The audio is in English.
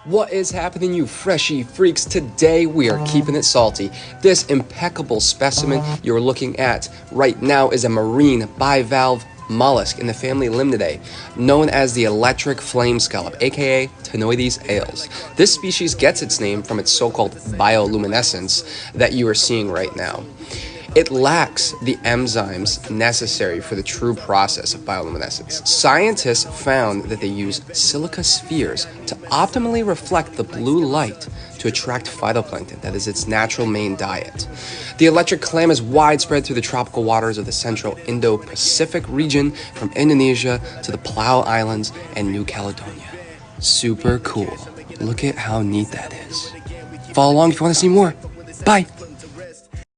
What is happening, you freshy freaks? Today we are keeping it salty. This impeccable specimen you're looking at right now is a marine bivalve mollusk in the family Limnidae, known as the electric flame scallop, aka Tenoides ales. This species gets its name from its so-called bioluminescence that you are seeing right now. It lacks the enzymes necessary for the true process of bioluminescence. Scientists found that they use silica spheres to optimally reflect the blue light to attract phytoplankton, that is its natural main diet. The electric clam is widespread through the tropical waters of the central Indo-Pacific region, from Indonesia to the Palau Islands and New Caledonia. Super cool. Look at how neat that is. Follow along if you want to see more. Bye!